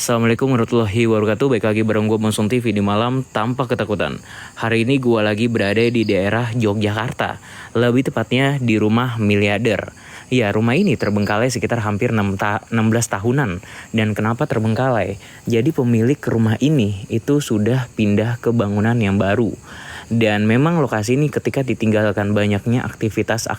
Assalamualaikum warahmatullahi wabarakatuh. Baik lagi bareng gue Monsong TV di malam tanpa ketakutan. Hari ini gue lagi berada di daerah Yogyakarta, lebih tepatnya di rumah miliarder. Ya, rumah ini terbengkalai sekitar hampir 16 tahunan. Dan kenapa terbengkalai? Jadi pemilik rumah ini itu sudah pindah ke bangunan yang baru. Dan memang lokasi ini ketika ditinggalkan banyaknya aktivitas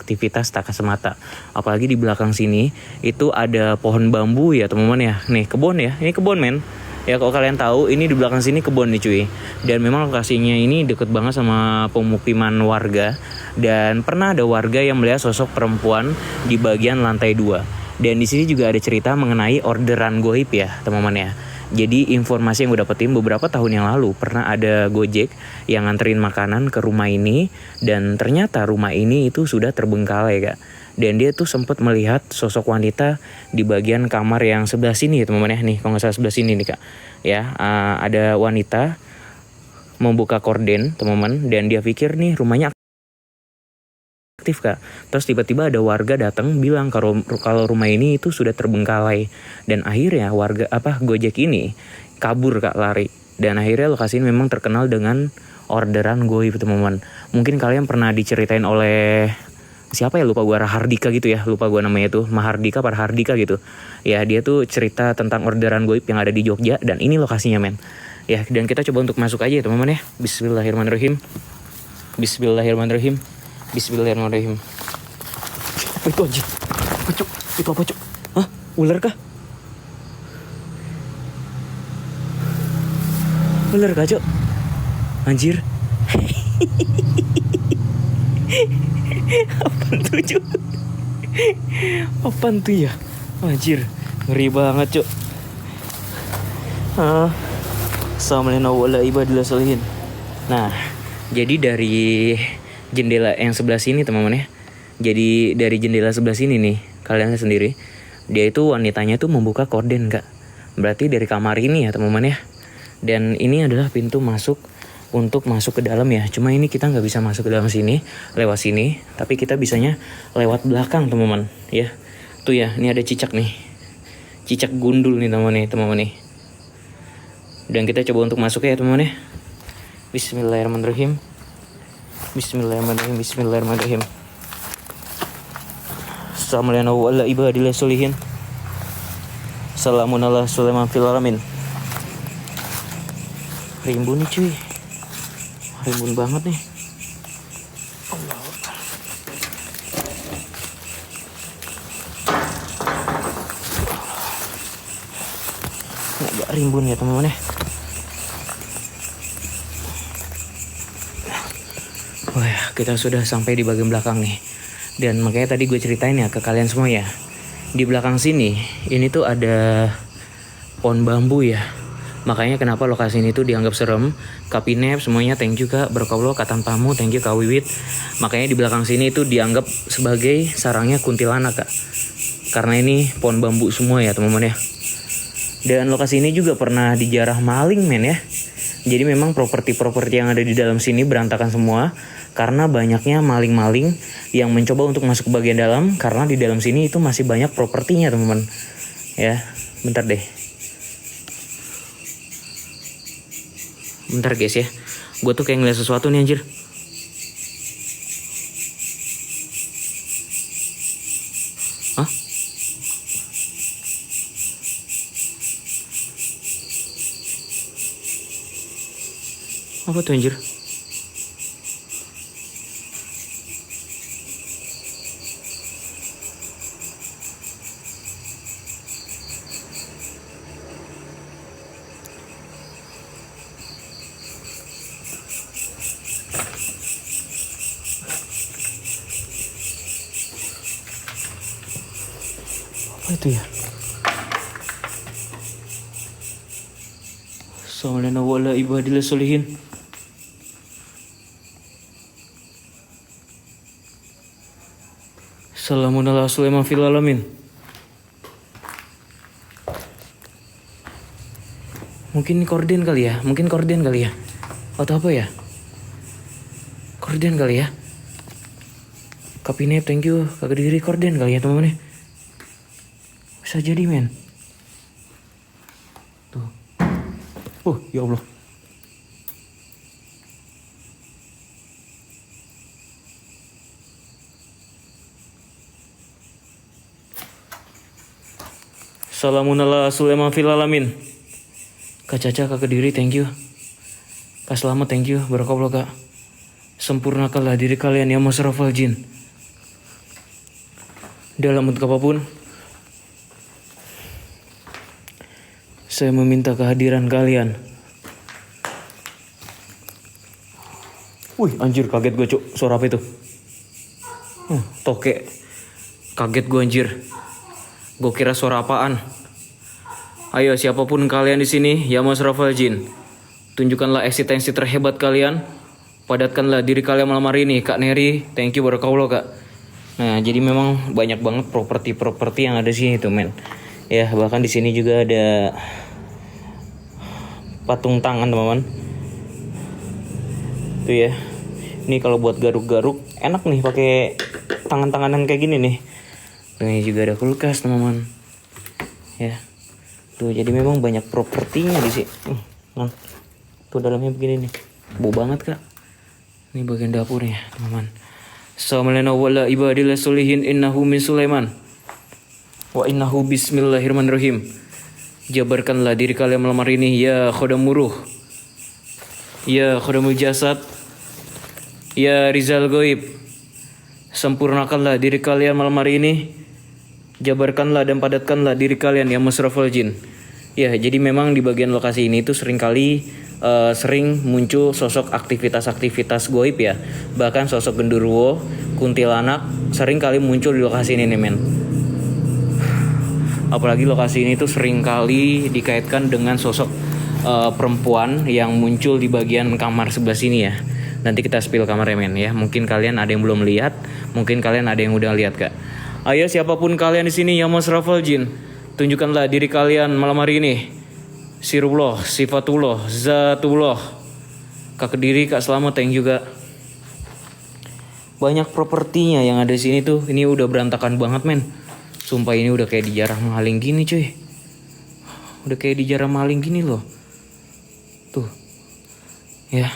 tak semata. Apalagi di belakang sini itu ada pohon bambu ya teman-teman ya. Nih kebun ya, ini kebun men. Ya kalau kalian tahu ini di belakang sini kebun nih cuy. Dan memang lokasinya ini deket banget sama pemukiman warga. Dan pernah ada warga yang melihat sosok perempuan di bagian lantai 2. Dan di sini juga ada cerita mengenai orderan goib ya teman-teman ya. Jadi informasi yang gue dapetin beberapa tahun yang lalu pernah ada Gojek yang nganterin makanan ke rumah ini dan ternyata rumah ini itu sudah terbengkalai kak. Dan dia tuh sempat melihat sosok wanita di bagian kamar yang sebelah sini ya teman-teman ya. Nih kalau nggak salah sebelah sini nih kak. Ya ada wanita membuka korden teman-teman dan dia pikir nih rumahnya aktif kak. Terus tiba-tiba ada warga datang bilang kalau rumah ini itu sudah terbengkalai dan akhirnya Gojek ini kabur kak, lari. Dan akhirnya lokasi ini memang terkenal dengan orderan goib teman-teman. Mungkin kalian pernah diceritain oleh siapa ya, lupa gua, Rahardika gitu ya, lupa gua namanya tuh, Mahardika Parhardika gitu. Ya dia tuh cerita tentang orderan goib yang ada di Jogja dan ini lokasinya men. Ya dan kita coba untuk masuk aja ya teman-teman ya. Bismillahirrahmanirrahim. Bismillahirrahmanirrahim. Bismillahirrahmanirrahim. Apa itu anjir? Apa cuk? Itu apa cuk? Hah? Ular kah? Ular kah cuk? Anjir. Apaan tuh cuk? Apaan tuh ya? Anjir. Ngeri banget cuk. Assalamualaikum. Nah, jadi dari jendela yang sebelah sini teman-teman ya. Jadi dari jendela sebelah sini nih, kalian lihat sendiri. Dia itu wanitanya tuh membuka korden kak. Berarti dari kamar ini ya teman-teman ya. Dan ini adalah pintu masuk untuk masuk ke dalam ya. Cuma ini kita nggak bisa masuk ke dalam sini, lewat sini. Tapi kita bisanya lewat belakang teman-teman ya. Tuh ya, ini ada cicak nih. Cicak gundul nih teman-teman nih. Dan kita coba untuk masuk ya teman-teman ya. Bismillahirrahmanirrahim. Bismillahirrahmanirrahim. Assalamualaikum warahmatullahi wabarakatuh. Assalamun ala Sulaiman fil alamin. Rimbun nih cuy. Rimbun banget nih. Allah. Agak rimbun ya teman-teman ya. Wah, kita sudah sampai di bagian belakang nih. Dan makanya tadi gue ceritain ya ke kalian semua ya. Di belakang sini, ini tuh ada pohon bambu ya. Makanya kenapa lokasi ini tuh dianggap serem. Kapinep semuanya thank you kak. Berkaulo katan pamu thank you kak Wiwit. Makanya di belakang sini itu dianggap sebagai sarangnya kuntilanak kak. Karena ini pohon bambu semua ya teman-teman ya. Dan lokasi ini juga pernah dijarah maling men ya. Jadi memang properti-properti yang ada di dalam sini berantakan semua karena banyaknya maling-maling yang mencoba untuk masuk ke bagian dalam karena di dalam sini itu masih banyak propertinya teman-teman. Ya, bentar deh. Bentar guys ya. Gue tuh kayak ngeliat sesuatu nih anjir. Hah? Apa tuh anjir? Apa itu ya? Assalamualaikum warahmatullahi wabarakatuh. Assalamualaikum warahmatullahi wabarakatuh. Mungkin korden kali ya. Atau apa ya? Korden kali ya. Kapinep thank you. Kagak diri korden kali ya teman-teman. Bisa jadi men. Tuh. Ya Allah. Salamun ala Sulaiman fil alamin. Kak Caca, Kak Kediri, thank you. Kak Selamat, thank you. Barakallah Kak. Sempurnakanlah diri kalian ya masrafal jin. Dalam bentuk apapun, saya meminta kehadiran kalian. Wih, anjir, kaget gue cuk. Suara apa itu? Toke. Kaget gue anjir. Gue kira suara apaan. Ayo siapapun kalian di sini, ya masrafal jin. Tunjukkanlah eksistensi terhebat kalian. Padatkanlah diri kalian malam hari ini. Kak Neri, thank you barakallah Kak. Nah, jadi memang banyak banget properti yang ada sini itu, men. Ya, bahkan di sini juga ada patung tangan, teman-teman. Tuh ya. Ini kalau buat garuk-garuk enak nih pakai tangan-tanganan kayak gini nih. Ini juga ada kulkas, teman-teman. Ya. Tuh, jadi memang banyak propertinya di sini. Tuh dalamnya begini nih. Bau banget, Kak. Ini bagian dapurnya, teman-teman. Assalamualaikum warahmatullahi ibadillah solihin innahu min Sulaiman. Wa innahu bismillahirrahmanirrahim. Jabarkanlah diri kalian malam hari ini, ya khodamul ruh. Ya khodamul jasad. Ya Rizal Goib. Sempurnakanlah diri kalian malam hari ini. Jabarkanlah dan padatkanlah diri kalian ya masrafal jin. Ya, jadi memang di bagian lokasi ini tuh sering muncul sosok aktivitas goib ya. Bahkan sosok genderuwo, kuntilanak sering kali muncul di lokasi ini nih, men. Apalagi lokasi ini tuh sering kali dikaitkan dengan sosok perempuan yang muncul di bagian kamar sebelah sini ya. Nanti kita spill kamarnya, men ya. Mungkin kalian ada yang belum lihat, mungkin kalian ada yang udah lihat, Kak. Ayo siapapun kalian di sini ya masrafal jin, tunjukkanlah diri kalian malam hari ini. Sirullah, sifatullah, zatullah. Kak Kediri, Kak Selamat, thank you Kak. Banyak propertinya yang ada di sini tuh. Ini udah berantakan banget, men. Sumpah ini udah kayak di jarah maling gini, cuy. Udah kayak di jarah maling gini loh. Tuh. Ya.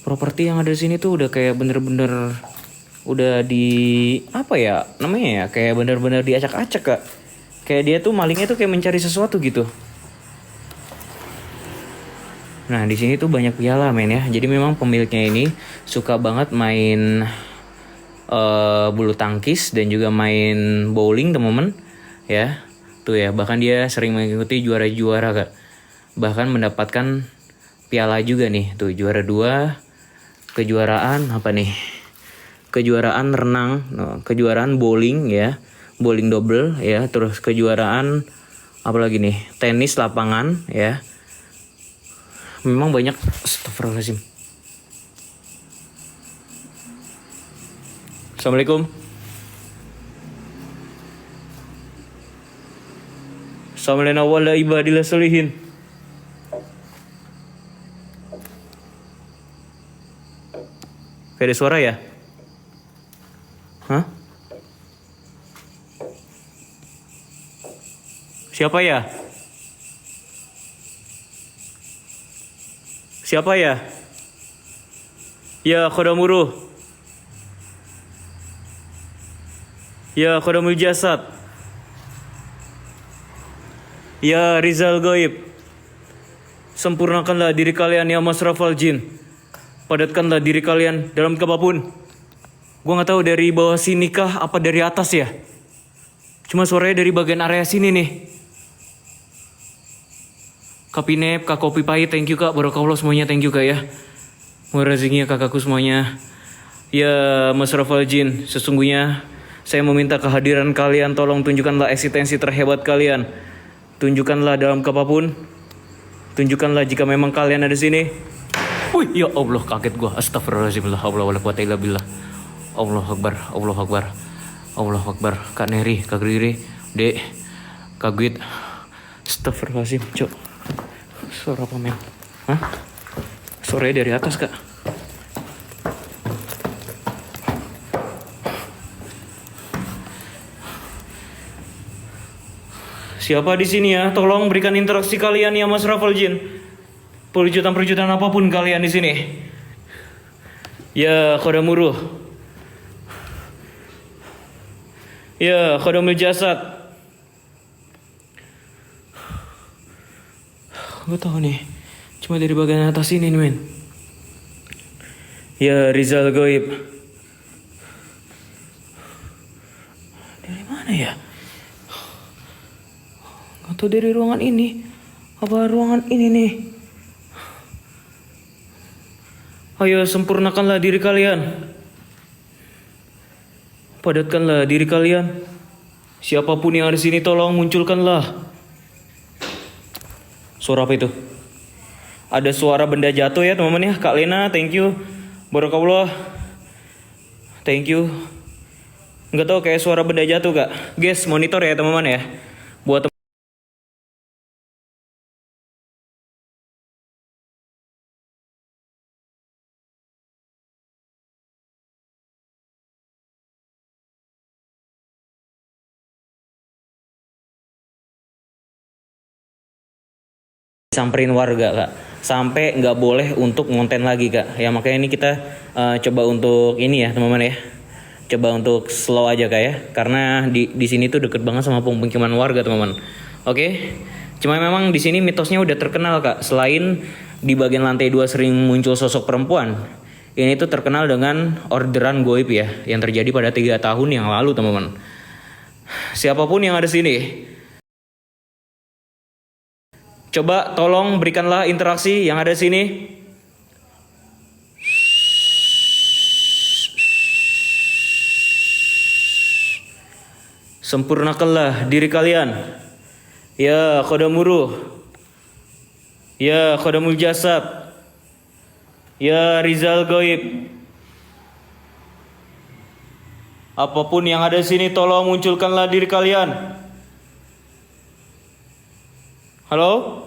Properti yang ada di sini tuh udah kayak bener-bener udah di apa ya namanya ya, kayak bener-bener diacak-acak, Kak. Kayak dia tuh malingnya tuh kayak mencari sesuatu gitu. Nah, di sini tuh banyak piala, men ya. Jadi memang pemiliknya ini suka banget main bulu tangkis dan juga main bowling, teman-teman. Ya. Tuh ya, bahkan dia sering mengikuti juara-juara, Kak. Bahkan mendapatkan piala juga nih. Tuh, juara 2, kejuaraan apa nih? Kejuaraan renang, kejuaraan bowling ya. Bowling double ya, terus kejuaraan apa lagi nih? Tenis lapangan ya. Memang banyak. Astagfirullahaladzim. Assalamualaikum. Assalamualaikum warahmatullahi ibadillah solihin. Kayak ada suara ya? Hah? Siapa ya? Siapa ya? Ya khodamul ruh. Ya khodamul jasad. Ya Rizal Goib. Sempurnakanlah diri kalian ya masrafal jin. Padatkanlah diri kalian dalam apapun. Gua nggak tahu dari bawah sini kah apa dari atas ya. Cuma suaranya dari bagian area sini nih. Kapinep, Kak Kopi Pahit, thank you Kak. Barakallah semuanya, thank you Kak ya. Murazingnya kakakku semuanya. Ya masrafal jin, sesungguhnya saya meminta kehadiran kalian. Tolong tunjukkanlah eksistensi terhebat kalian. Tunjukkanlah dalam apapun. Tunjukkanlah jika memang kalian ada di sini. Wih, ya Allah, kaget gua. Astagfirullahaladzim. La haula wala quwata illa billah. Allahu Akbar, Allahu Akbar, Allahu Akbar. Kak Neri, Kak Riri, Dek, Kak Gwit. Astagfirullahaladzim, Cok. Suara apa, men? Hah? Suaranya dari atas, Kak. Siapa di sini ya? Tolong berikan interaksi kalian ya Mas Raffle Jin. Perwujudan-perwujudan apapun kalian di sini. Ya Khodamuruh. Ya Khodamul Jasad. Gue tahu nih. Cuma dari bagian atas ini nih men. Ya Rizal Goib. Dari mana ya? Atau dari ruangan ini? Apa ruangan ini nih? Ayo sempurnakanlah diri kalian. Padatkanlah diri kalian. Siapapun yang ada di sini tolong munculkanlah. Suara apa itu? Ada suara benda jatuh ya teman-teman ya. Kak Lena, thank you. Barakallah. Thank you. Enggak tahu kayak suara benda jatuh Kak. Guys, monitor ya teman-teman ya. Buat samperin warga Kak. Sampai nggak boleh untuk ngonten lagi Kak. Ya makanya ini kita coba untuk ini ya teman-teman ya. Coba untuk slow aja Kak ya. Karena di sini tuh deket banget sama pemukiman warga teman-teman. Oke. Cuma memang di sini mitosnya udah terkenal Kak. Selain di bagian lantai 2 sering muncul sosok perempuan, ini tuh terkenal dengan orderan goib ya yang terjadi pada 3 tahun yang lalu teman-teman. Siapapun yang ada sini, coba tolong berikanlah interaksi yang ada di sini. Sempurnakanlah diri kalian. Ya Khodamuruh. Ya Khodamul Jasad. Ya Rizal Goib. Apapun yang ada di sini tolong munculkanlah diri kalian. Halo?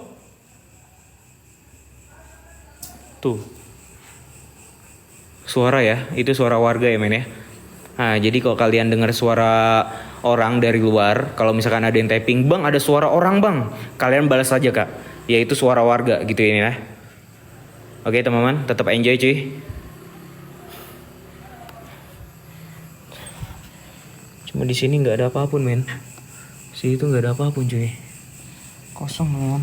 Tuh. Suara ya, itu suara warga ya men ya. Nah, jadi kalau kalian dengar suara orang dari luar, kalau misalkan ada yang typing, "Bang, ada suara orang, Bang." Kalian balas saja, Kak. Yaitu suara warga gitu ini ya. Oke, teman-teman, tetap enjoy, cuy. Cuma di sini nggak ada apapun, men. Sini tuh nggak ada apapun, cuy. Kosong, teman-teman.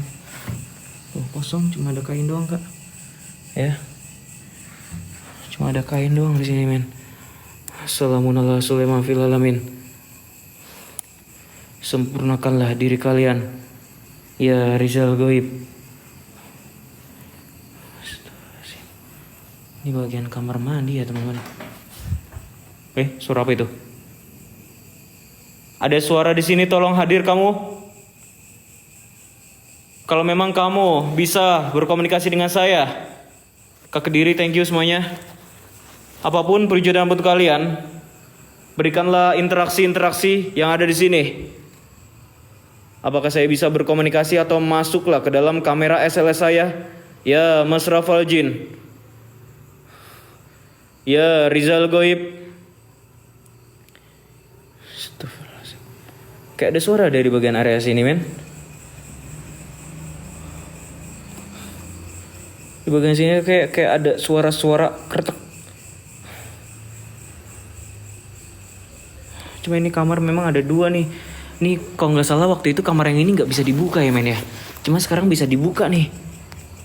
Tuh, kosong, cuma ada kain doang, Kak. Ya. Cuma ada kain doang di sini, men. Assalamualaikum Sulaiman fil alamin. Sempurnakanlah diri kalian. Ya Rizal Goib. Ini bagian kamar mandi ya teman-teman. Suara apa itu? Ada suara di sini, tolong hadir kamu. Kalau memang kamu bisa berkomunikasi dengan saya. Kak Kediri, thank you semuanya. Apapun perjuangan untuk kalian, berikanlah interaksi-interaksi yang ada di sini. Apakah saya bisa berkomunikasi atau masuklah ke dalam kamera SLS saya? Ya Mas Raffle Jin. Ya Rizal Goib. Kayak ada suara dari bagian area sini men. Di bagian sini kayak ada suara-suara kretek. Cuma ini kamar memang ada 2 nih. Nih kalau nggak salah waktu itu kamar yang ini nggak bisa dibuka ya men ya. Cuma sekarang bisa dibuka nih.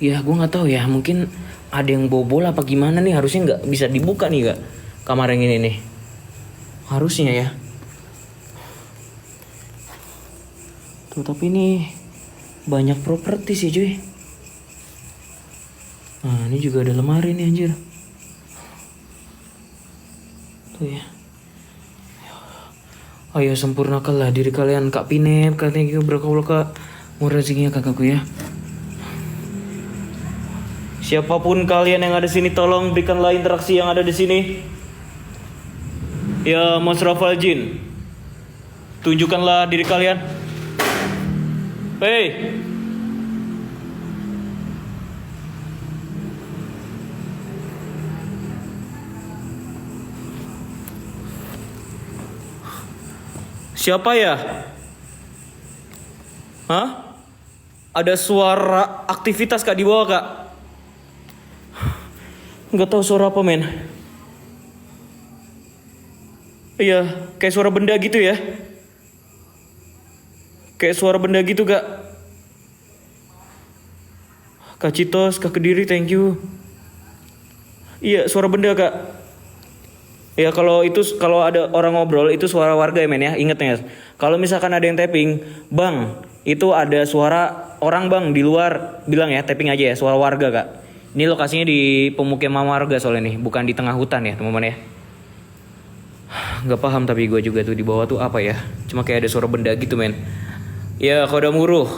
Ya gue nggak tahu ya, mungkin ada yang bobol apa gimana nih, harusnya nggak bisa dibuka nih Kak. Kamar yang ini nih. Harusnya ya. Tuh tapi ini banyak properti sih cuy. Nah ini juga ada lemari nih anjir. Tuh ya. Ayo sempurnakanlah diri kalian Kak Pinep, katanya berkaulah Kak. Mau rezekinya kakakku ya. Siapapun kalian yang ada di sini tolong berikanlah interaksi yang ada di sini. Ya Mas Raffle Jin. Tunjukkanlah diri kalian. Hei. Siapa ya? Hah? Ada suara aktivitas kak di bawah kak. Nggak tahu suara apa men. Iya, kayak suara benda gitu ya. Kayak suara benda gitu kak. Kak Citos, Kak Kediri, thank you. Iya, suara benda kak. Ya kalau ada orang ngobrol itu suara warga ya men ya. Ingat ya. Kalau misalkan ada yang tapping, bang, itu ada suara orang bang di luar. Bilang ya, tapping aja ya, suara warga kak. Ini lokasinya di pemukiman warga soalnya nih, bukan di tengah hutan ya teman-teman ya. Gak paham tapi gue juga tuh di bawah tuh apa ya. Cuma kayak ada suara benda gitu men. Ya Kodamul Ruh.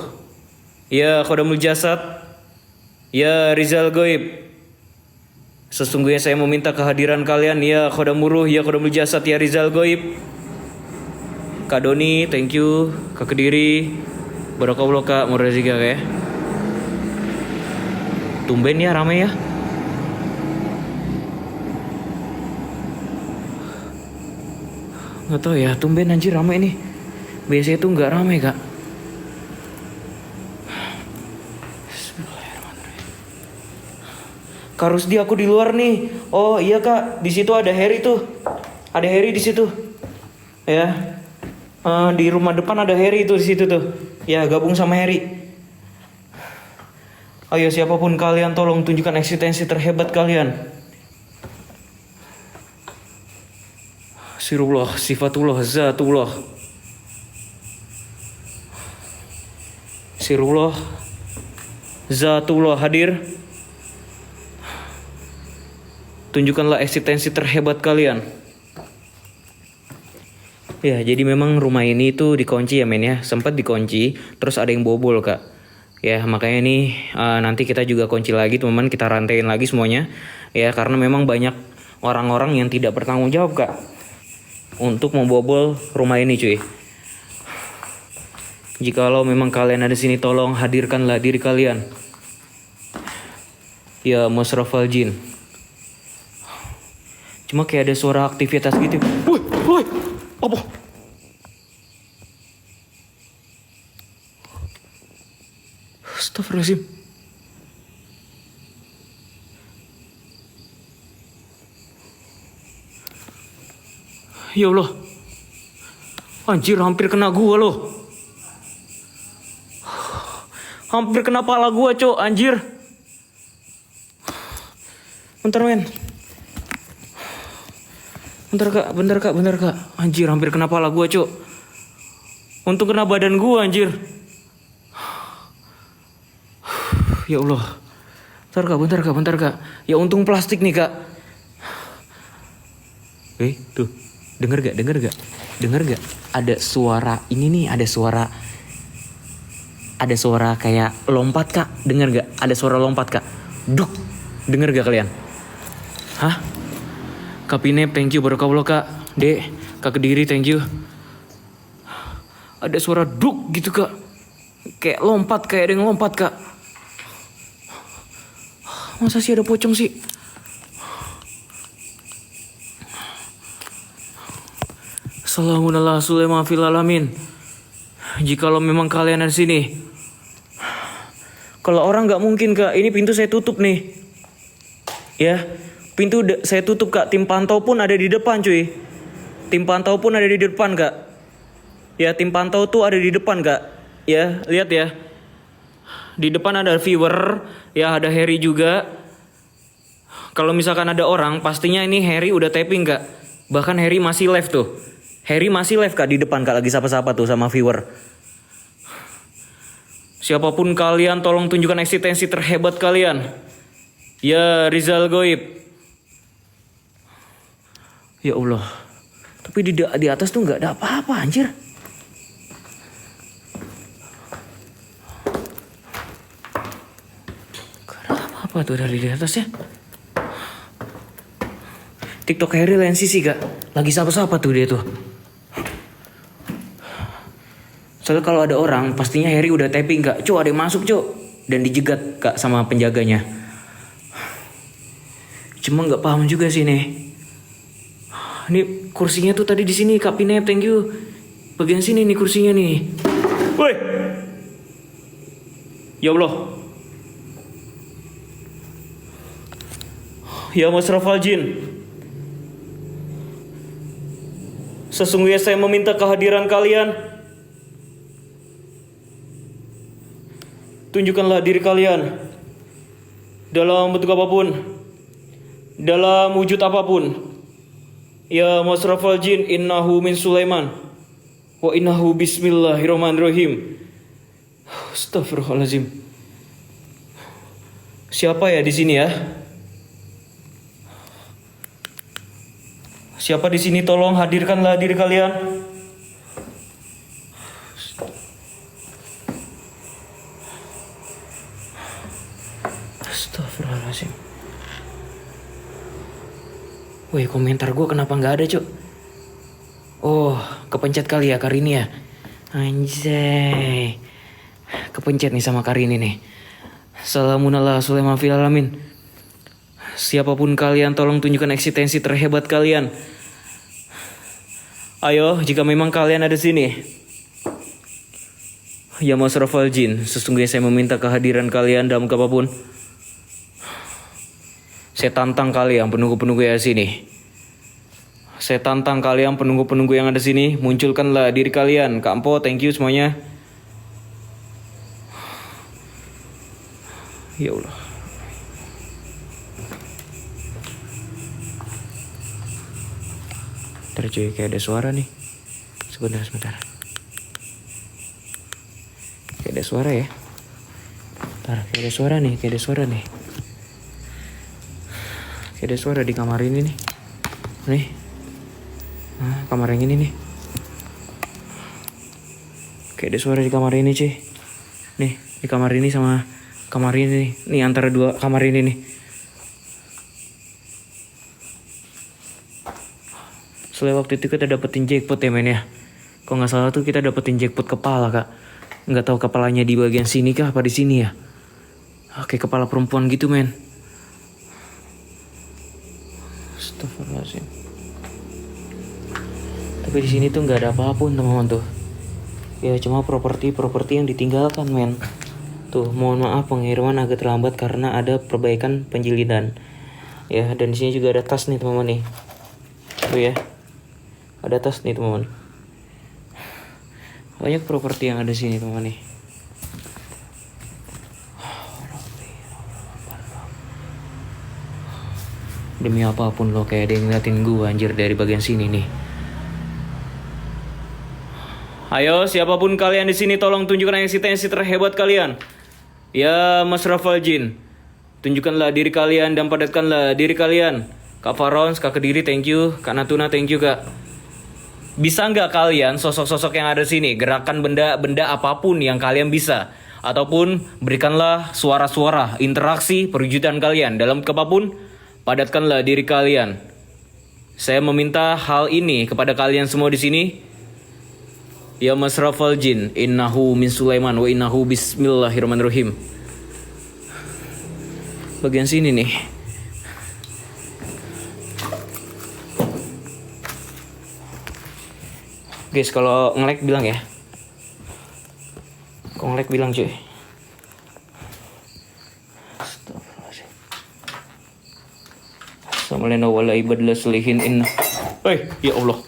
Ya Kodamul Jasad. Ya Rizal Goib. Sesungguhnya saya meminta kehadiran kalian. Ya Kodamul Ruh. Ya Kodamul Jasad. Ya Rizal Goib. Kak Doni thank you. Kak Kediri. Barakallah Kak Murazika ya. Tumben ya ramai ya. Gak tau ya, tumben anjir ramai nih. Biasanya tuh gak ramai kak. Kak Rusdi aku di luar nih. Oh iya kak, di situ ada Harry tuh. Ada Harry di situ. Ya, di rumah depan ada Harry tuh di situ tuh. Ya gabung sama Harry. Ayo siapapun kalian tolong tunjukkan eksistensi terhebat kalian. Sirullah, sifatullah, zatullah. Sirullah, zatullah hadir. Tunjukkanlah eksistensi terhebat kalian. Ya, jadi memang rumah ini tuh dikunci ya men ya. Sempat dikunci, terus ada yang bobol kak. Ya, makanya nih nanti kita juga kunci lagi teman-teman. Kita rantain lagi semuanya. Ya, karena memang banyak orang-orang yang tidak bertanggung jawab kak. Untuk membobol rumah ini cuy. Jikalau memang kalian ada sini tolong hadirkanlah diri kalian. Ya Musrafal Jin. Cuma kayak ada suara aktivitas gitu. Woi, apa? Astagfirullahaladzim. Ya Allah. Anjir hampir kena gua loh. Hampir kena pala gua cok anjir. Bentar men. Bentar kak. Anjir hampir kena pala gua cok. Untung kena badan gua anjir. Ya Allah. Bentar kak. Ya untung plastik nih kak. Tuh. Dengar gak? Ada suara ini nih, ada suara kayak lompat kak. Dengar gak? Ada suara lompat kak. Duk. Dengar gak kalian? Hah? Kak Pinep thank you barakallah kak. Dek, Kak Kediri thank you. Ada suara duk gitu kak. Kayak lompat, kayak ada yang lompat kak. Masa sih ada pocong sih? Assalamualaikum Sulaiman fil alamin. Jikalau memang kalian ada di sini. Kalau orang nggak mungkin kak. Ini pintu saya tutup nih. Ya, pintu saya tutup kak. Tim pantau pun ada di depan cuy. Tim pantau pun ada di depan kak. Ya, tim pantau tuh ada di depan kak. Ya, lihat ya. Di depan ada viewer. Ya, ada Harry juga. Kalau misalkan ada orang, pastinya ini Harry udah tapping kak. Bahkan Harry masih live tuh. Harry masih live kak di depan kak, lagi sapa-sapa tuh sama viewer. Siapapun kalian tolong tunjukkan eksistensi terhebat kalian. Ya Rizal Goib. Ya Allah. Tapi di atas tuh gak ada apa-apa anjir. Gak ada apa-apa tuh dari di atasnya. TikTok Harry lain sisi kak. Lagi sapa-sapa tuh dia tuh. Soalnya kalau ada orang, pastinya Harry udah tapping kak. Cuk, ada yang masuk cuk. Dan dijegat kak sama penjaganya. Cuma nggak paham juga sih nih. Ini kursinya tuh tadi di sini Kak Pinep, thank you. Bagian sini nih kursinya nih. Woi, Ya Allah. Ya Masrafal Jin, sesungguhnya saya meminta kehadiran kalian. Tunjukkanlah diri kalian dalam bentuk apapun, dalam wujud apapun. Ya Masrafal Jin, innahu min Sulaiman wa innahu bismillahirrahmanirrahim. Astagfirullahaladzim. Siapa ya di sini ya? Siapa di sini? Tolong hadirkanlah diri kalian. Astagfirullahaladzim. Wih, komentar gue kenapa nggak ada, Cuk? Oh, kepencet kali ya Karini ya. Anjay. Kepencet nih sama Karini nih. Salamunallah Sulaiman fil alamin. Siapapun kalian, tolong tunjukkan eksistensi terhebat kalian. Ayo, jika memang kalian ada sini. Ya Masrafal Jin, sesungguhnya saya meminta kehadiran kalian dalam apapun. Saya tantang kalian penunggu-penunggu yang sini. Saya tantang kalian penunggu-penunggu yang ada sini. Munculkanlah diri kalian. Kak Empo, thank you semuanya. Ya Allah. Ntar cuy, kayak ada suara nih. Sebentar. Kayak ada suara ya. Ntar, kayak ada suara nih. Kayak ada suara di kamar ini nih. Nih. Nah, kamar yang ini nih. Kayak ada suara di kamar ini cuy. Nih, di kamar ini sama kamar ini nih. Nih antara dua kamar ini nih. Soalnya waktu itu kita dapetin jackpot ya men ya. Kalau nggak salah tuh kita dapetin jackpot kepala kak. Nggak tahu kepalanya di bagian sini kah apa di sini ya. Oke, kepala perempuan gitu men. Astagfirullahaladzim. Tapi di sini tuh nggak ada apapun teman-teman tuh. Ya cuma properti yang ditinggalkan men. Tuh mohon maaf pengiriman agak terlambat karena ada perbaikan penjilidan. Ya dan di sini juga ada tas nih teman-teman nih. Tuh ya. Ada tas nih teman-teman. Banyak properti yang ada sini teman-teman nih. Demi apapun lo kayak ada yang ngeliatin gue anjir dari bagian sini nih. Ayo siapapun kalian di sini tolong tunjukkan eksistensi terhebat kalian. Ya Masrafal Jin, tunjukkanlah diri kalian dan padatkanlah diri kalian. Kak Farons, Kak Kediri, thank you. Kak Natuna, thank you kak. Bisa nggak kalian sosok-sosok yang ada sini gerakan benda-benda apapun yang kalian bisa, ataupun berikanlah suara-suara interaksi perwujudan kalian dalam apapun, padatkanlah diri kalian. Saya meminta hal ini kepada kalian semua di sini. Ya Masrafal Jin, innahu min Sulaiman wa innahu bismillahirrahmanirrahim. Bagian sini nih. Guys, kalau nge-lag bilang ya. Kalau nge-lag bilang cuy. Astagfirullahaladzim. Assalamualaikum warahmatullahi wabarakatuh. Hei, ya Allah.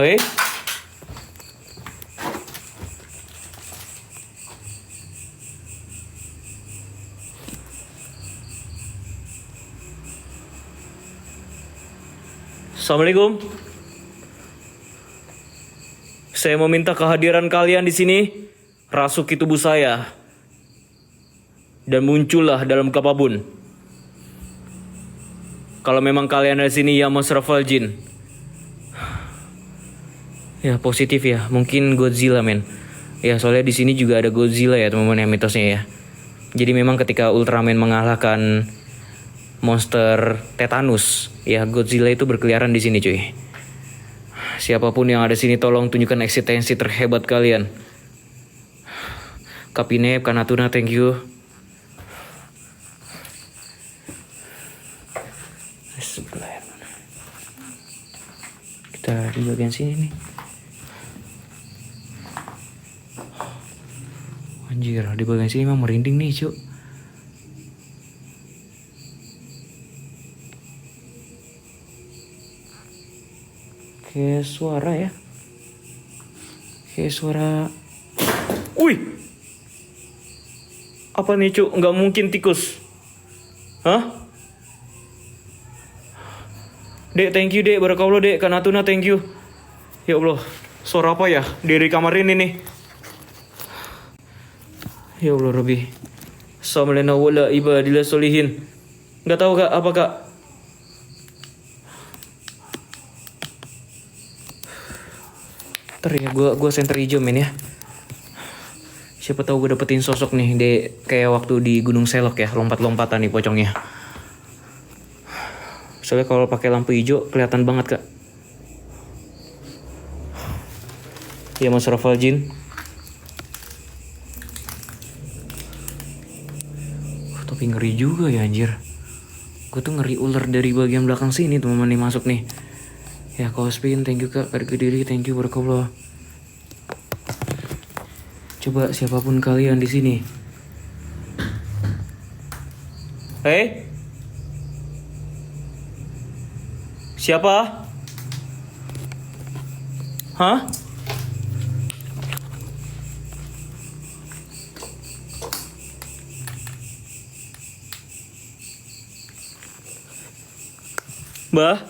Hei. Assalamualaikum. Saya meminta kehadiran kalian di sini. Rasuki tubuh saya dan muncullah dalam kapabun. Kalau memang kalian ada di sini ya Masrafal Jin. Ya positif ya, mungkin Godzilla men. Ya soalnya di sini juga ada Godzilla ya teman-teman ya mitosnya ya. Jadi memang ketika Ultraman mengalahkan monster Tetanus, ya Godzilla itu berkeliaran di sini cuy. Siapapun yang ada sini tolong tunjukkan eksistensi terhebat kalian. Kapinep, Kanatuna, thank you. Kita di bagian sini nih. Anjir, di bagian sini emang merinding nih, Cuk. Kayak suara ya. Kayak suara. Wih. Apa nih, Cuk? Nggak mungkin tikus. Hah? Dek, thank you, Dek. Barakallah, Dek. Kanatuna, thank you. Ya Allah, suara apa ya dari kamar ini nih? Ya Allah, Rabbi. Assalamualaikum wala ibadillah solihin. Nggak tahu Kak, apa Kak? Ntar ya, gue center hijau men ya. Siapa tahu gue dapetin sosok nih, kayak waktu di Gunung Selok ya, lompat-lompatan nih pocongnya. Soalnya kalau pakai lampu hijau kelihatan banget Kak. Ya Mas Rafal Jin. Tapi ngeri juga ya anjir. Gue tuh ngeri ular dari bagian belakang sini teman-teman nih masuk nih. Ya Kospin, thank you Kak. Kediri, thank you barakallah. Coba siapapun kalian di sini. Hey? Siapa? Hah? Mbah?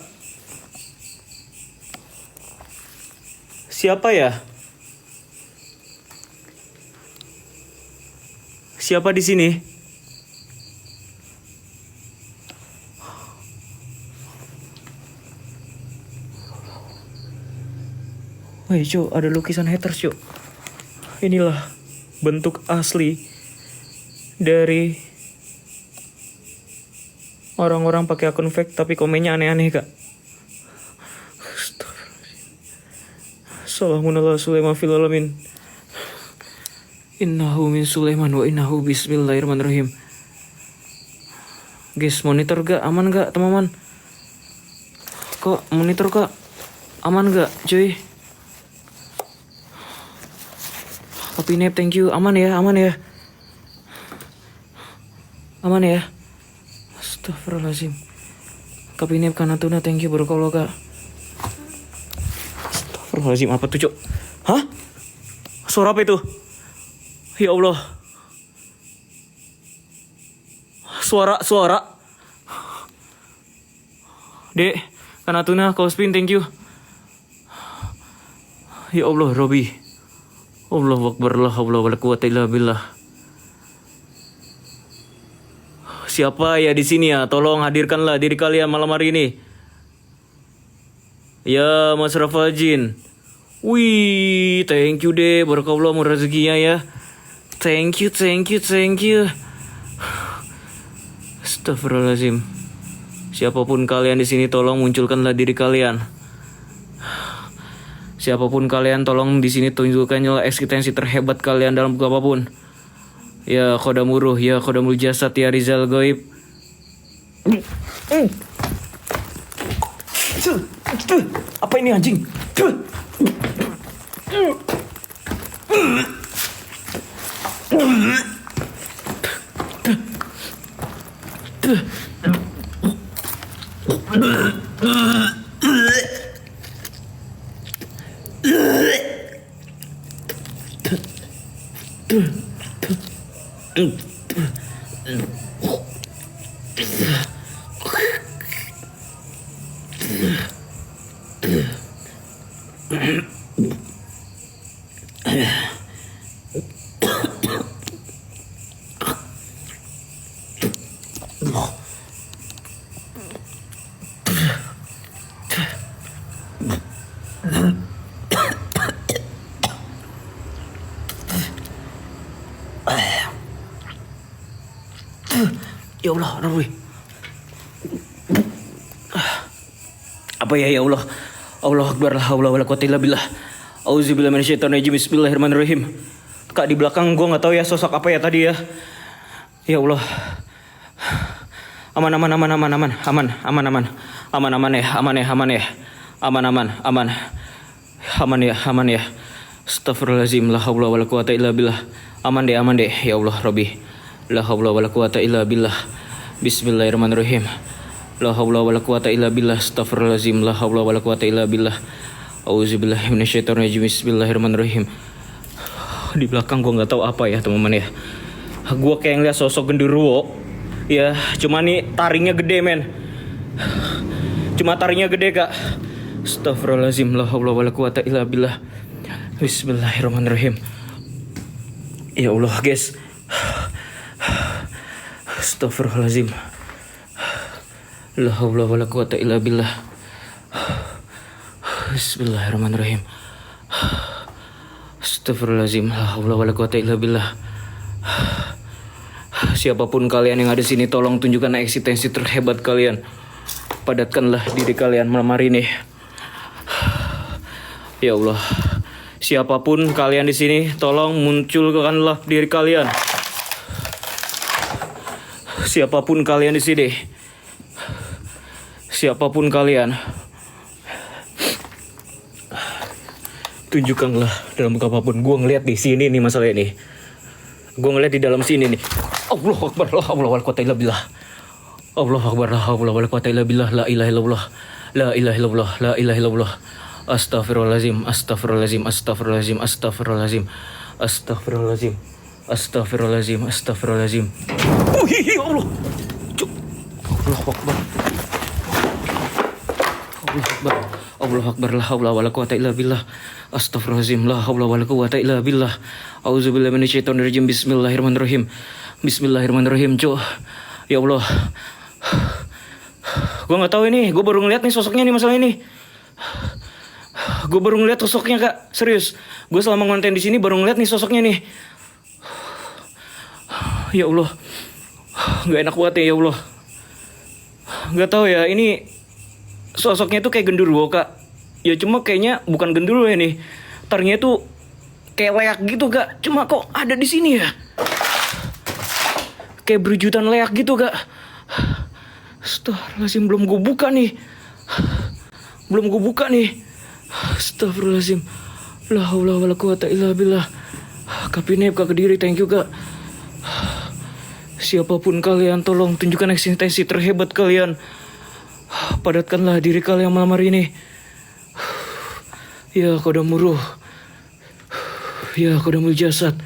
Siapa ya? Siapa di sini? Woi, Cuk, ada lukisan haters, Cuk. Inilah bentuk asli dari orang-orang pakai akun fake tapi komennya aneh-aneh, Kak. Assalamualaikum Sulaiman fil alamin. Innahu min Sulaiman wa innahu bismillahirrahmanirrahim. Guys, monitor gak? Aman gak, teman-teman? Kok monitor kak? Aman gak, cuy? Kopi nap, thank you. Aman ya, aman ya. Aman ya. Astagfirullahaladzim. Kopi nap Kanatuna, thank you barakallah kak. Astagfirullahaladzim, apa tuh cok? Hah? Suara apa itu? Ya Allah. Suara. Dek, Kanatuna, Kospin, thank you. Ya Allah, Robi. Allahu Akbar, la haula wala quwata illa billah. Siapa ya di sini ya? Tolong hadirkanlah diri kalian malam hari ini. Ya, Mas Rafal Jin. Wih, thank you deh, barakallah mu rezekinya ya. Thank you. Astagfirullahaladzim. Siapapun kalian di sini, tolong munculkanlah diri kalian. Siapapun kalian, tolong di sini tunjukkanlah eksistensi terhebat kalian dalam apapun. Ya Khodamul Ruh, ya Khodamul Jasad, ya Rizal Goib. Apa ini anjing? Ya Allah, Rabbi. Apa ya Allah? Allah Akbar, la haula wala quwata illa billah. Auzubillahi minasyaitonir rajim. Bismillahirrahmanirrahim. Kak, di belakang gua enggak tahu ya sosok apa ya tadi ya. Ya Allah. Aman ya. Astagfirullahaladzim, la haula wala quwata illa billah. Aman deh. Ya Allah, Robi. La haula wala quwata illa billah. Bismillahirrahmanirrahim. La haula wala quwata illa billah. Astaghfirullahalazim. La haula wala quwata illa billah. Auzubillahi minasyaitonirrajim. Bismillahirrahmanirrahim. Di belakang gue nggak tahu apa ya teman-teman ya. Gue kayak ngeliat sosok genderuwo. Ya, cuma nih taringnya gede men. Cuma taringnya gede kak. Astaghfirullahalazim. La haula wala quwata illa billah. Bismillahirrahmanirrahim. Ya Allah guys. Astaghfirullahalazim. La haula wala quwata illa billah. Bismillahirrahmanirrahim. Astaghfirullahalazim. La haula wala quwata illa billah. Siapapun kalian yang ada sini, tolong tunjukkan eksistensi terhebat kalian. Padatkanlah diri kalian malam hari ini. Ya Allah. Siapapun kalian di sini, tolong munculkanlah diri kalian. Siapapun kalian di sini, siapapun kalian, tunjukkanlah dalam apapun. Gue ngeliat di sini nih masalah ini. Gue ngeliat di dalam sini nih. Allahu Akbar, la haula wala quwata illa billah. Allahu Akbar, la haula wala quwata illa billah. La ilaha illallah, la ilaha illallah, la ilaha illallah. Astaghfirullahalazim, astaghfirullahalazim, astaghfirullahalazim, astaghfirullahalazim, astaghfirullahalazim, astaghfirullahalazim, astaghfirullahalazim. Ya Allah. Allahu Akbar. Allahu Akbar. Allahu Akbar, la haula wala quwata illa billah. Astaghfirullahalazim, la haula wala quwata illa billah. Auzubillahi minasyaitonirrajim. Bismillahirrahmanirrahim. Bismillahirrahmanirrahim, cuy. Ya Allah. Gue nggak tahu ini, gue baru ngeliat nih sosoknya nih masalah ini. Gue baru ngeliat sosoknya kak, serius. Gue selama ngonten di sini baru ngeliat nih sosoknya nih. Ya Allah, nggak enak banget ya Allah. Nggak tahu ya, ini sosoknya tuh kayak genderuwo kak. Ya cuma kayaknya bukan genderuwo ya nih. Taringnya tuh kayak leak gitu kak. Cuma kok ada di sini ya? Kayak berjutaan leak gitu kak. Astagfirullahaladzim, belum gue buka nih. Astagfirullahaladzim. La haula wala quwata illa billah. Kak Pinep, Kak Kediri, thank you kak. Siapapun kalian, tolong tunjukkan eksistensi terhebat kalian. Padatkanlah diri kalian malam hari ini. Ya qadamuruh. Ya qadamul jasad.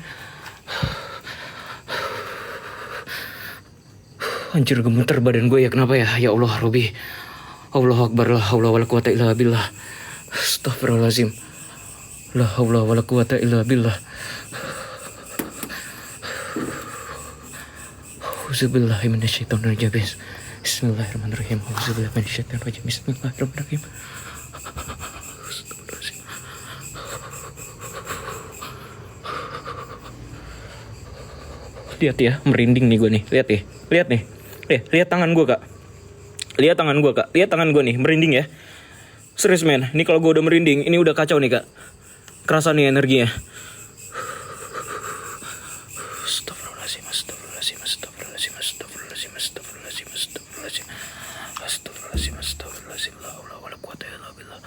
Anjir, gemeter badan gue ya, kenapa ya? Ya Allah, Robi. Allahu Akbar, la haula wala quwata illa billah. Astaghfirullahalazim. La haula wala quwata illa billah. Auzubillahi minasyaitonirrajim. Bismillahirrahmanirrahim. Auzubillahi minasyaitonirrajim. Bismillahirrahmanirrahim. Lihat ya, merinding nih gue nih. Lihat nih. Lihat nih. Lihat tangan gue kak. Lihat tangan gue nih, merinding ya. Serius men, ini kalau gue udah merinding, ini udah kacau nih kak. Kerasa nih energinya. Astagfirullahaladzim, astagfirullahaladzim, astagfirullahaladzim, astagfirullahaladzim, astagfirullahaladzim, astagfirullahaladzim, astagfirullahaladzim, astagfirullahaladzim, la haula wala quwata illa billah.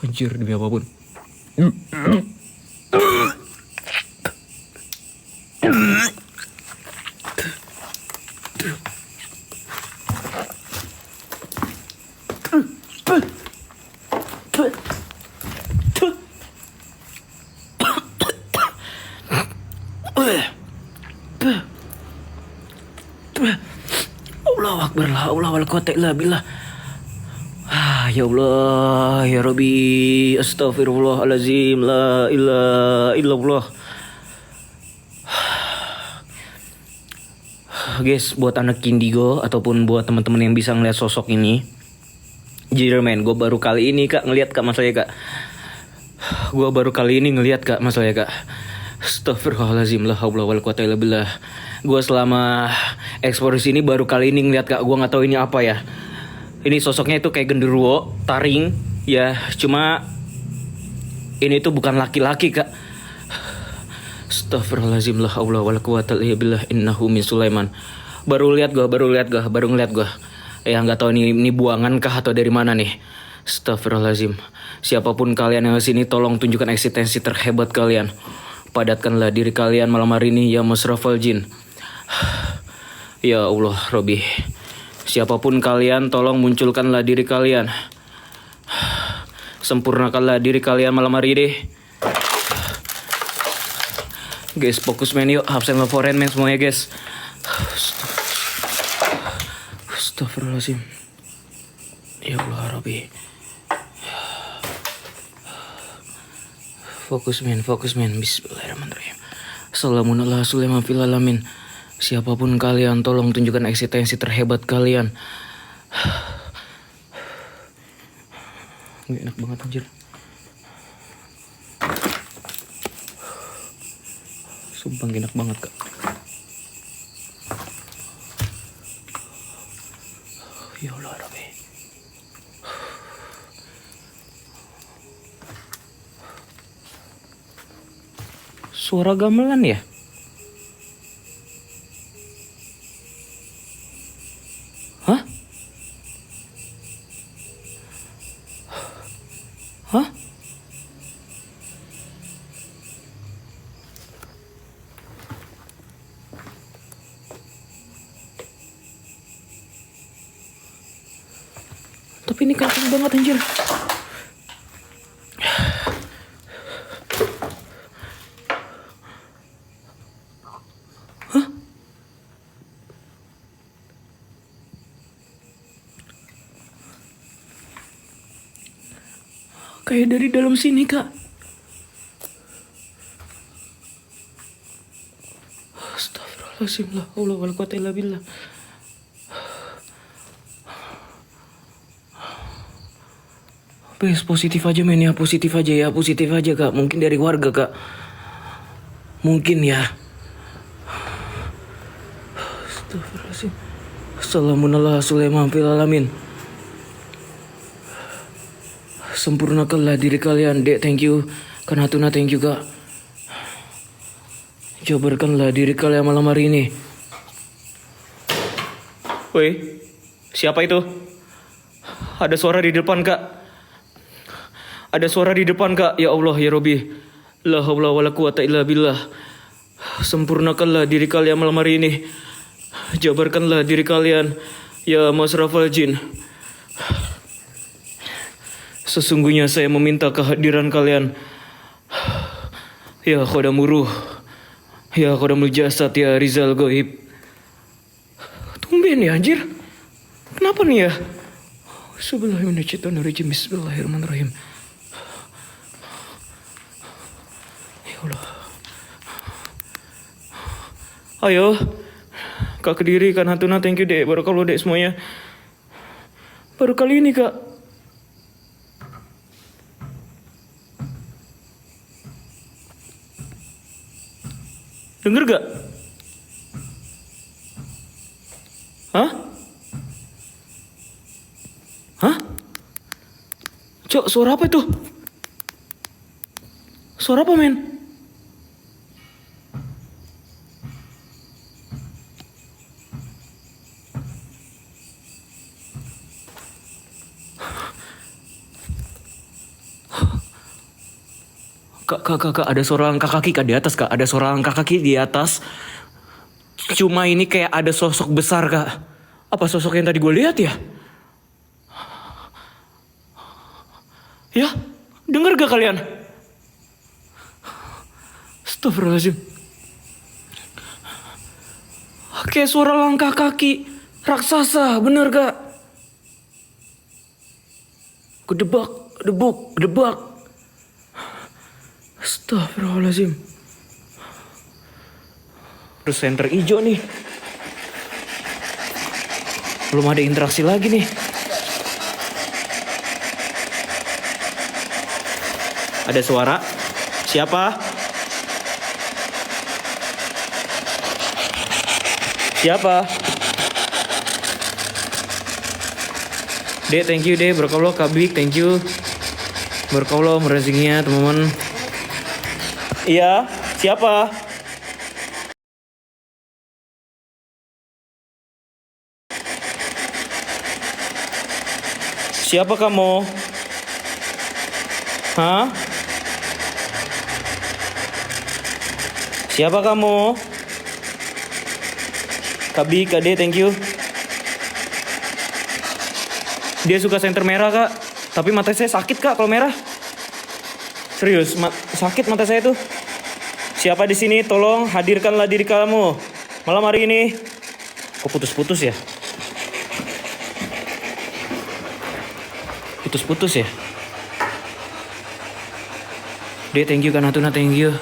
Anjir, demi apapun. Allahu Akbar, la haula wala quwata illa billah. Ya Allah, ya Rabbi, astaghfirullahalazim, la ilaha illallah. Guys, buat anak Indigo ataupun buat teman-teman yang bisa ngeliat sosok ini, jujur men, gue baru kali ini kak ngeliat kak masalahnya kak. Gue baru kali ini ngeliat kak masalahnya kak. Astaghfirullahalazim, la haula wala quwata illa billah. Gue selama ekspor sini baru kali ini ngeliat kak. Gue nggak tahu ini apa ya. Ini sosoknya itu kayak genderuwo, taring, ya. Cuma ini tuh bukan laki-laki kak. Astaghfirullahalazim, la haula wala quwata illa billah, innahu min Sulaiman. Baru ngeliat gue. Ya nggak tahu ini buangan kah atau dari mana nih. Astagfirullahaladzim. Siapapun kalian yang kesini, tolong tunjukkan eksistensi terhebat kalian. Padatkanlah diri kalian malam hari ini, ya Masrafal Jin. Ya Allah, Robi. Siapapun kalian, tolong munculkanlah diri kalian. Sempurnakanlah diri kalian malam hari ini. Guys, fokus men yuk. Absen foreign men semuanya guys. Astagfirullahaladzim. Ya Allah, Robi. Fokus men. Bismillahirrahmanirrahim. Assalamualaikum Sulaiman fil alamin. Siapapun kalian, tolong tunjukkan eksistensi terhebat kalian. Gak enak banget anjir. Sumpah gak enak banget kak. Ya Allah Rabbi. Suara gamelan ya? Hah? Hah? Tapi ini kenceng banget anjir. Hah? Kayak dari dalam sini kak. Astagfirullahaladzim, la haula wala quwata illa billah. Please, positif aja men ya, positif aja kak. Mungkin dari warga kak. Mungkin ya. Astagfirullahaladzim. Assalamualaikum Sulaiman fil alamin. Sempurnakanlah diri kalian, dek, thank you. Kanatuna, thank you kak. Jabarkanlah diri kalian malam hari ini. Woi, siapa itu? Ada suara di depan kak. Ada suara di depan kak. Ya Allah ya Robi. La haula wala quwata illa billah. Sempurnakanlah diri kalian malam hari ini. Jabarkanlah diri kalian, ya Masrafal Jin. Sesungguhnya saya meminta kehadiran kalian, ya Khodamul Ruh, ya Khodamul Jasad, ya Rizal Goib. Tumben ya anjir. Kenapa nih ya? Bismillahirrahmanirrahim. Ya Allah. Ayo, kak Kediri, kan Hantuna, thank you dek. Baru kalau dek semuanya. Baru kali ini kak. Denger gak? Hah? Hah? Cok, suara apa itu? Suara apa men? Kak, ada suara langkah kaki kak di atas kak. Ada suara langkah kaki di atas. Cuma ini kayak ada sosok besar kak. Apa sosok yang tadi gue lihat ya? Ya, denger gak kalian? Astagfirullahaladzim. Kayak suara langkah kaki raksasa, bener gak? Gedebak. Astagfirullahaladzim. Terus center hijau nih. Belum ada interaksi lagi nih. Ada suara. Siapa? Dek, thank you dek. Berkaulah Kabik, thank you. Berkaulah merezekinya teman-teman. Iya, siapa? Siapa kamu? Hah? Siapa kamu? Kabi, Kade, thank you. Dia suka senter merah, Kak. Tapi mata saya sakit, Kak, kalau merah. Serius, sakit mata saya tuh. Siapa di sini? Tolong hadirkanlah diri kamu malam hari ini. Kok putus-putus ya? Putus-putus ya? Dia thank you, Kanatuna, thank you.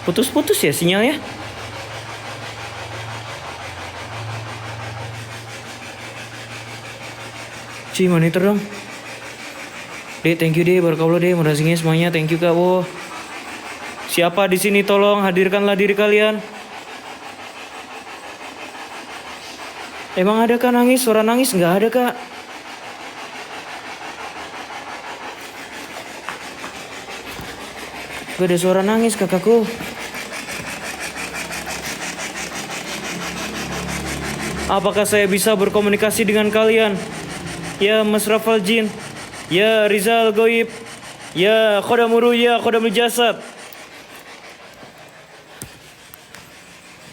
Putus-putus ya sinyalnya? Ci, monitor dong. Dek, thank you deh, barakallah deh, merasinya semuanya, thank you Kak Wo. Siapa di sini tolong hadirkanlah diri kalian. Emang ada Kak nangis? Suara nangis nggak ada Kak? Gak ada suara nangis kakakku. Apakah saya bisa berkomunikasi dengan kalian? Ya Mas Rafal Jin, ya Rizal Goib, ya Khodamuru, ya Khodamul Jasad.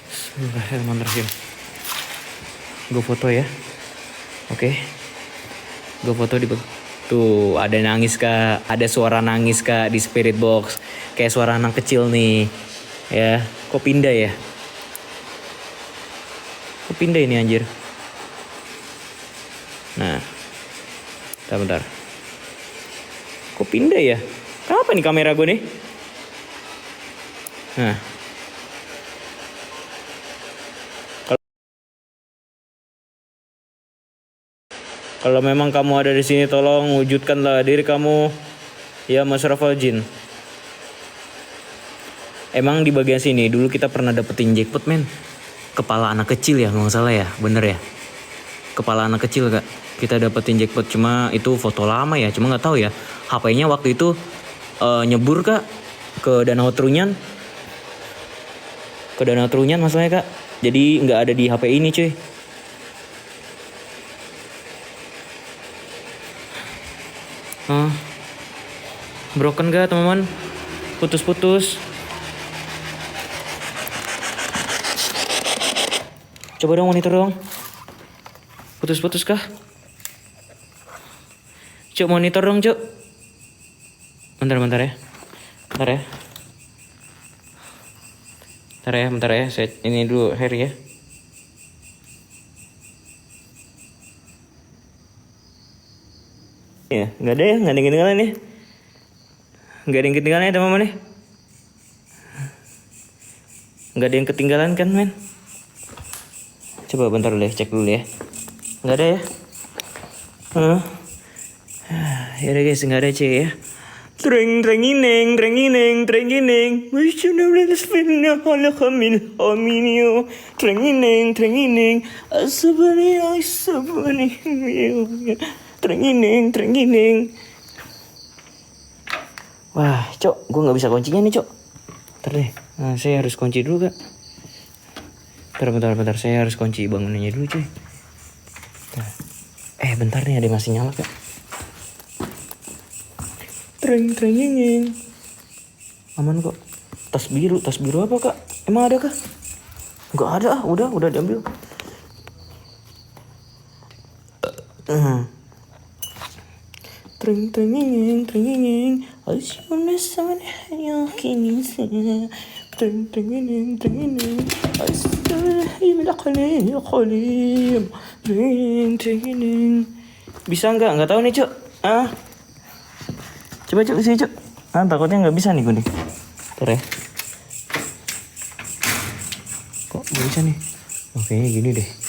Bismillahirrahmanirrahim. Gue foto ya. Oke. Gue foto di tuh, ada nangis Kak, ada suara nangis Kak di spirit box. Kayak suara anak kecil nih. Ya, kok pindah ya? Kok pindah ini anjir? Nah. Bentar. Kok pindah ya? Kenapa nih kamera gue nih? Nah. Kalau memang kamu ada di sini, tolong wujudkanlah diri kamu, ya Mas Rafal Jin. Emang di bagian sini dulu kita pernah dapetin jackpot men. Kepala anak kecil ya, nggak salah ya, bener ya. Kepala anak kecil Kak, kita dapetin jackpot, cuma itu foto lama ya, cuma nggak tahu ya. HP-nya waktu itu nyebur Kak ke Danau Trunyan. Ke Danau Trunyan masalahnya Kak. Jadi nggak ada di HP ini cuy. Broken gak teman-teman? Putus-putus. Coba dong monitor dong. Putus-putus kah? Cuk, monitor dong Cuk. Bentar ya. Bentar ya. Saya ini dulu Harry ya. Ya, nggak ada ya, nggak ada yang ketinggalan ya. Nggak ada yang ketinggalan ya teman-teman ya. Nggak ada yang ketinggalan kan men. Coba bentar deh, cek dulu ya. Nggak ada ya. Ya udah guys, nggak ada cek ya. Treng ineng. Treng ineng. Wah, Cok, gue nggak bisa kuncinya nih, Cok. Bentar deh. Nah, saya harus kunci dulu, Kak. Bentar. Saya harus kunci bangunannya dulu, cuy. Bentar nih, ada masih nyala, Kak. Treng ineng. Aman kok. Tas biru apa, Kak? Emang ada, Kak? Nggak ada, udah diambil. Treng ineng. Asyuna sama yang kini saya. Treng ineng. Astagfirullahaladzim. Treng ineng. Bisa nggak tahu nih Cuk. Coba Cuk sini Cuk. Takutnya nggak bisa nih gue nih. Bentar ya. Kok nggak bisa nih? Oke, gini deh.